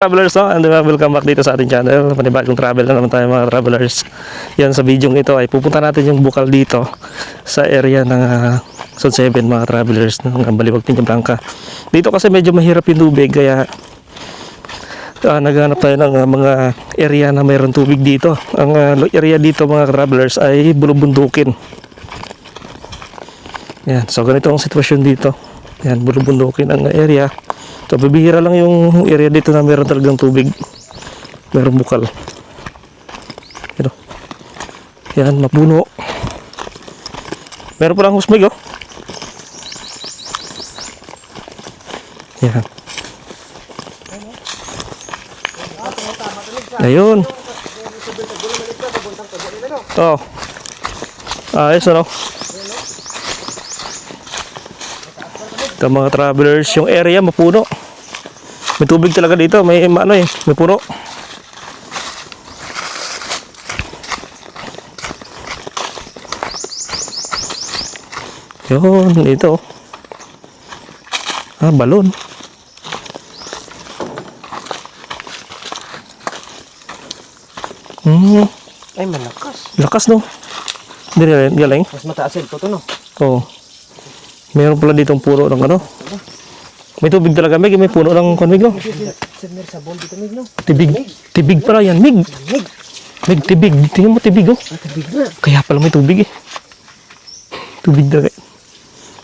Travelers, no? And welcome back dito sa ating channel. Panibagong travel na naman tayo mga travelers. Yan, sa video ito ay pupunta natin yung bukal dito sa area ng Zone 7 mga travelers ng Baliwag Piña Blanca. Dito kasi medyo mahirap yung tubig kaya naghanap tayo ng mga area na mayroon tubig dito. Ang area dito mga travelers ay bulubundukin. Yan, so ganito ang sitwasyon dito. Yan, bulubundukin ang area. So bibihira lang yung area dito na meron talagang tubig. Meron bukal. Ito. Yan, mapuno. Meron pa lang husmig, oh. Yan. Ayun. Oh. Ayos, ano? Ito mga travelers, yung area mapuno. May tubig talaga dito, may ano eh, may puno. Yun, dito. Balon. Ay, malakas. Lakas, no? Hindi galing. Mas mataas ito to, no? Oo. Meron pala ditong puno ng ano. May tubig talaga, Meg. May puno ng konmig, no? Submersible dito, Mig, no? Tibig. Tibig pala yan, Meg. Meg, tibig. Tingnan mo, tibig, oh. Tibig na. Kaya pala may tubig, eh. Tubig talaga.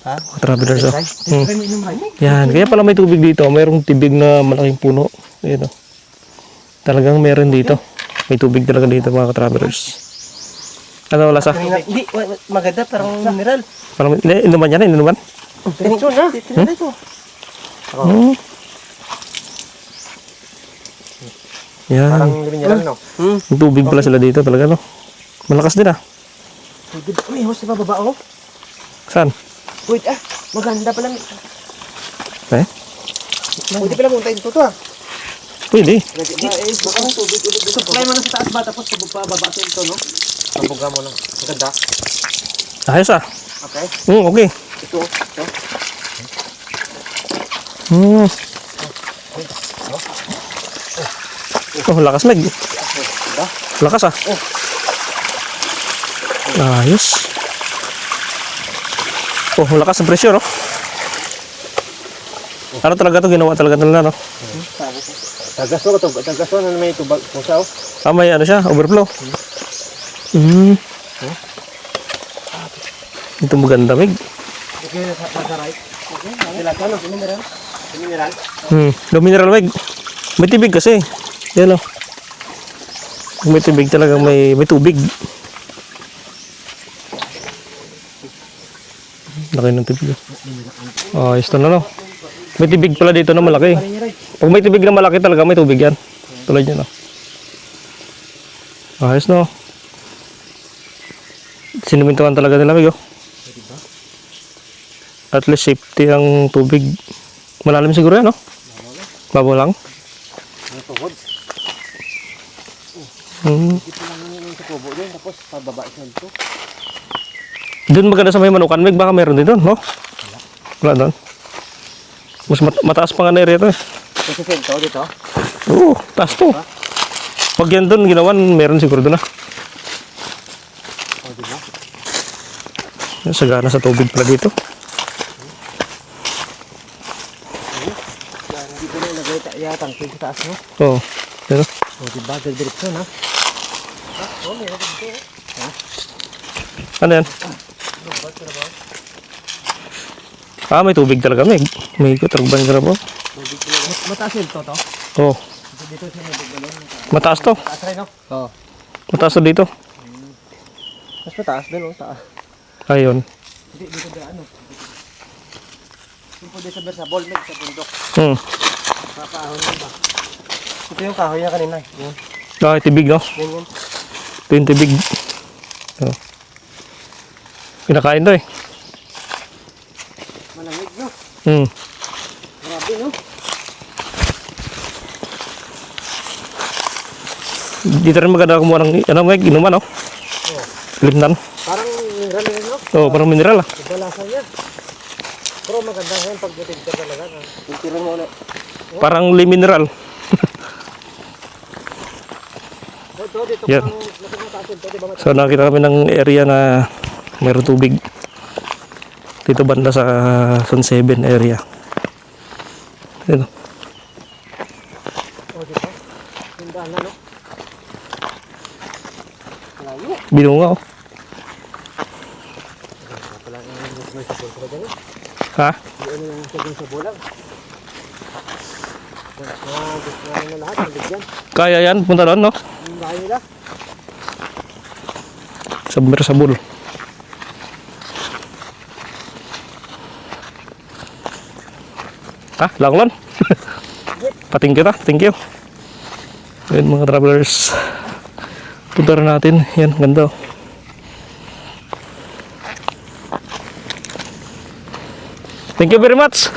Ha? Mga travelers, oh. Try mo inom, Mig. Yan, kaya pala may tubig dito. Mayroong tibig na malaking puno. Ayan, oh. Talagang meron dito. May tubig talaga dito, mga travelers. Ano, lasa? Hindi, maganda, parang mineral. Parang, inuman yan, inuman? Diretso na. Diretso ito. Yan. Parang mineral, no? Yung tubig pala sila dito talaga, no? Malakas din, ah. May hose na bababa, oh. Saan? Wait, maganda pala. Eh? Pwede pala puntayin ito to, Pwede. Baka ng tubig ulit dito. Supply mo na sa taas ba, tapos pababa sa ito, no? Pabuga mo lang. Maganda. Ayos, ah. Okay. Okay. Ito. Oh, lakas, Meg. Lakas, ah. Ayos. Oh, lakas ang pressure, oh. Ano talaga to? Ginawa talaga nila, no? Tagas mo ito. Tagas mo na may tubag. Kung saan, May ano siya, overflow. Ito maganda, Meg. okay, nasa right. Okay, sila ka, no? Mineral. Mineral. No mineral, Meg. May tubig kasi. Yan, oh. Kung may tubig talaga, may tubig. Laki ng tubig. Ayos na, no? May tubig pala dito na malaki. Pag may tubig na malaki talaga, may tubig yan. Tulad yan, oh. Ayos, no? Sinumintuan talaga nila, Meg, oh. At least safety ang tubig. Malalim siguro yan, no? Babaw lang. Tuhod. Dito lang yung sa kubo doon, tapos pababa isa dito. Doon maganda sa may manukan, Meg. Baka meron din doon, no? Wala doon. Mas mataas pa nga na area ito, eh. Kasi ito, dito? Oo, taas to. Pag yan doon ginawan, meron siguro doon, ah. O, diba? Sagana sa tubig pala dito. Dito na ilagay yatang sa taas, no? Oo. Pero, O, diba? Direksyon, ha? O, meron dito. ano yan? May tubig talaga, Meg. May kutragban ka na po. Mataas yun to? Oo. Dito siya nabigulong. Mataas to. Mataas rin, no? Oo. Mataas to dito. Mas mataas din, no? Taas. Ayun. Hindi, dito ba, ano? Yung pwede sabihin sa ball, sa bundok. Kakahon yun ba? Ito yung kahoy niya kanina. Yun. Tibig, no? Yun. Ito yung tibig. Oh. Kinakain to, eh. Malamig, no? Grabe, no? Dito rin maganda kumuha ng, ano, Meg, inuman, no? Oo. Limnan. Parang mineral yun, no? Oo, parang mineral, ah. Ibalasan niya. Pero maganda ngayon pag butig ka talaga. Titiran mo ulit. Parang limineral. dito Yan. kung nakikita ito, di ba? So nakita kami ng area na mayroong tubig. Dito banda sa Zone 7 area. Yan. O, di ba? Tindahan na, no? Layo. Binunga oh. Wala yung may sabon ko dyan. Ha? Ano yung sabon sa bulang? Gusto namin na lahat, nabigyan. Kaya yan, punta doon no? Ang bahay nila. Submersible. Ha? Langlon? Pating kita, thank you. Ayun mga travelers. Punta rin natin. Yan, ganda oh. Thank you very much.